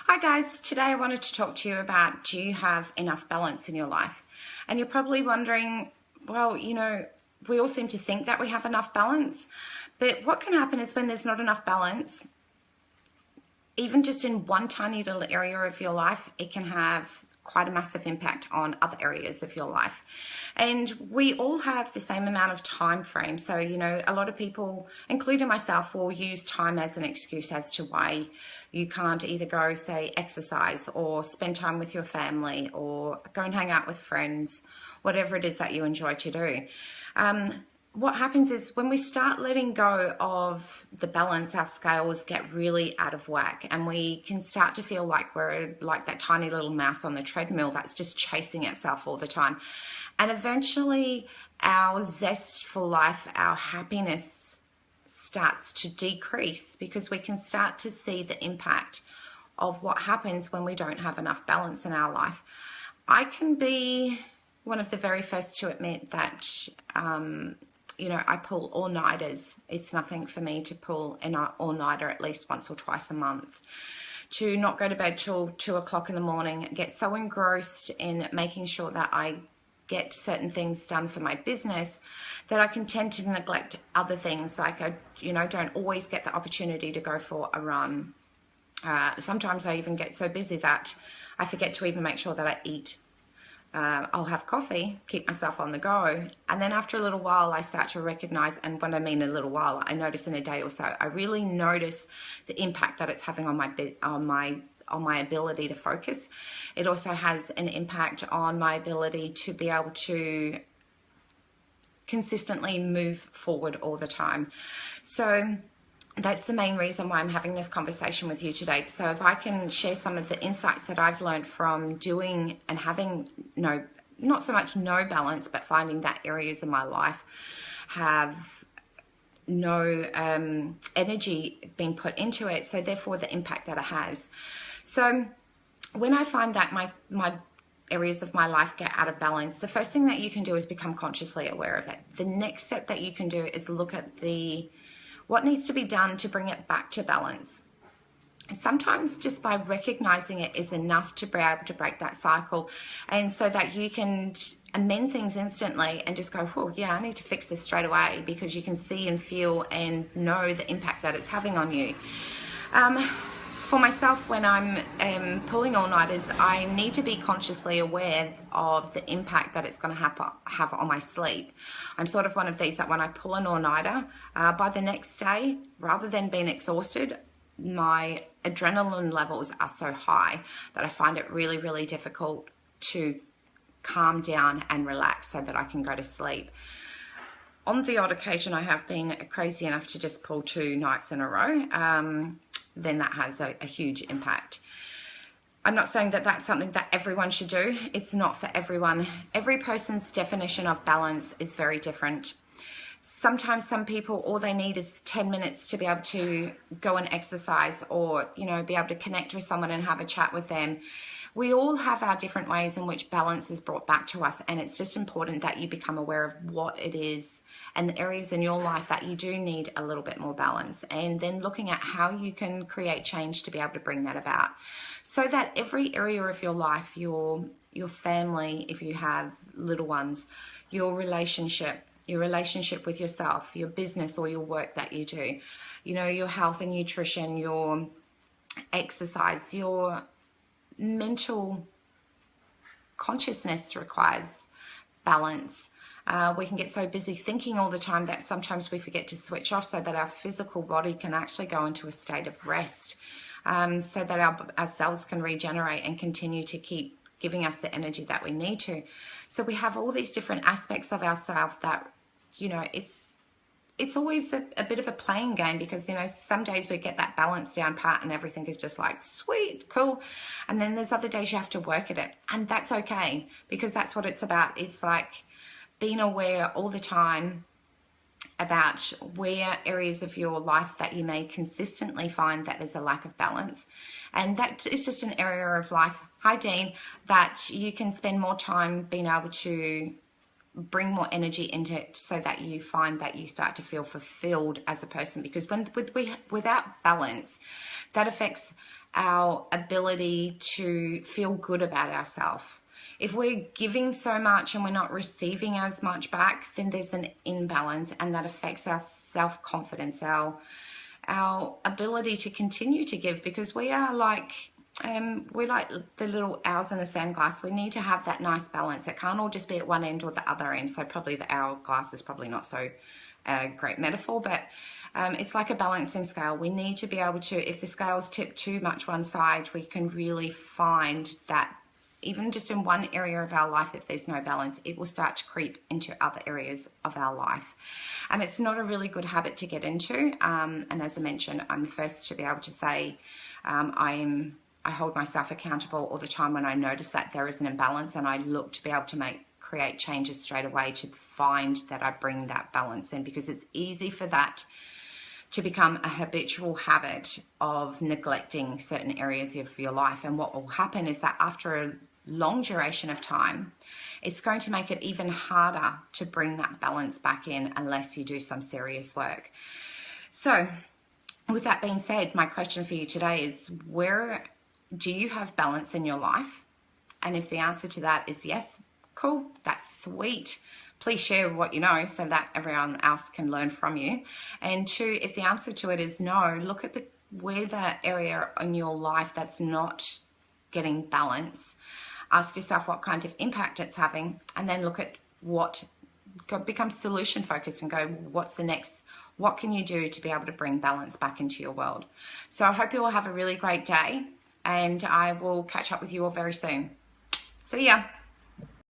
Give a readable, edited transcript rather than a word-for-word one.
Hi guys, today I wanted to talk to you about, do you have enough balance in your life? And you're probably wondering, well, we all seem to think that we have enough balance, but what can happen is when there's not enough balance, even just in one tiny little area of your life, it can have quite a massive impact on other areas of your life. And we all have the same amount of time frame. So, a lot of people, including myself, will use time as an excuse as to why you can't either go, say, exercise or spend time with your family or go and hang out with friends, whatever it is that you enjoy to do. What happens is when we start letting go of the balance, our scales get really out of whack, and we can start to feel like we're like that tiny little mouse on the treadmill that's just chasing itself all the time. And eventually our zest for life, our happiness starts to decrease because we can start to see the impact of what happens when we don't have enough balance in our life. I can be one of the very first to admit that I pull all-nighters. It's nothing for me to pull an all-nighter at least once or twice a month. To not go to bed till 2 o'clock in the morning, get so engrossed in making sure that I get certain things done for my business that I can tend to neglect other things. Like I don't always get the opportunity to go for a run. Sometimes I even get so busy that I forget to even make sure that I eat. I'll have coffee, keep myself on the go, and then after a little while I start to recognize, and when I mean a little while, I notice in a day or so, I really notice the impact that it's having on my ability to focus. It also has an impact on my ability to be able to consistently move forward all the time. So that's the main reason why I'm having this conversation with you today. So if I can share some of the insights that I've learned from doing and having not so much no balance, but finding that areas in my life have no energy being put into it, so therefore the impact that it has. So when I find that my areas of my life get out of balance, the first thing that you can do is become consciously aware of it. The next step that you can do is look at what needs to be done to bring it back to balance. Sometimes just by recognizing it is enough to be able to break that cycle, and so that you can amend things instantly and just go, oh yeah, I need to fix this straight away, because you can see and feel and know the impact that it's having on you. For myself, when I'm pulling all-nighters, I need to be consciously aware of the impact that it's going to have on my sleep. I'm sort of one of these that when I pull an all-nighter, by the next day, rather than being exhausted, my adrenaline levels are so high that I find it really, really difficult to calm down and relax so that I can go to sleep. On the odd occasion, I have been crazy enough to just pull 2 nights in a row. Then that has a huge impact. I'm not saying that that's something that everyone should do. It's not for everyone. Every person's definition of balance is very different. Sometimes some people, all they need is 10 minutes to be able to go and exercise, or, be able to connect with someone and have a chat with them. We all have our different ways in which balance is brought back to us, and it's just important that you become aware of what it is and the areas in your life that you do need a little bit more balance, and then looking at how you can create change to be able to bring that about, so that every area of your life, your family, if you have little ones, your relationship with yourself, your business or your work that you do, your health and nutrition, your exercise, your mental consciousness requires balance. We can get so busy thinking all the time that sometimes we forget to switch off, so that our physical body can actually go into a state of rest, so that our cells can regenerate and continue to keep giving us the energy that we need to. So we have all these different aspects of ourselves that, it's always a bit of a playing game, because, some days we get that balance down pat and everything is just like, sweet, cool. And then there's other days you have to work at it. And that's okay, because that's what it's about. It's like being aware all the time about where areas of your life that you may consistently find that there's a lack of balance. And that is just an area of life, hi Dean, that you can spend more time being able to bring more energy into it so that you find that you start to feel fulfilled as a person. Because without balance, that affects our ability to feel good about ourselves. If we're giving so much and we're not receiving as much back, then there's an imbalance, and that affects our self-confidence, our ability to continue to give, because we are like we're like the little owls in a sand glass. We need to have that nice balance. It can't all just be at one end or the other end. So probably the hourglass is probably not so great metaphor, but it's like a balancing scale. We need to be able to, if the scales tip too much one side, we can really find that even just in one area of our life, if there's no balance, it will start to creep into other areas of our life. And it's not a really good habit to get into. And as I mentioned, I'm the first to be able to say I hold myself accountable all the time when I notice that there is an imbalance, and I look to be able to create changes straight away to find that I bring that balance in, because it's easy for that to become a habitual habit of neglecting certain areas of your life. And what will happen is that after a long duration of time, it's going to make it even harder to bring that balance back in unless you do some serious work. So with that being said, my question for you today is, where do you have balance in your life? And if the answer to that is yes, cool, that's sweet. Please share what you know so that everyone else can learn from you. And two, if the answer to it is no, look at where the area in your life that's not getting balance. Ask yourself what kind of impact it's having, and then look at become solution focused and go, what's the next? What can you do to be able to bring balance back into your world? So I hope you all have a really great day, and I will catch up with you all very soon. See ya.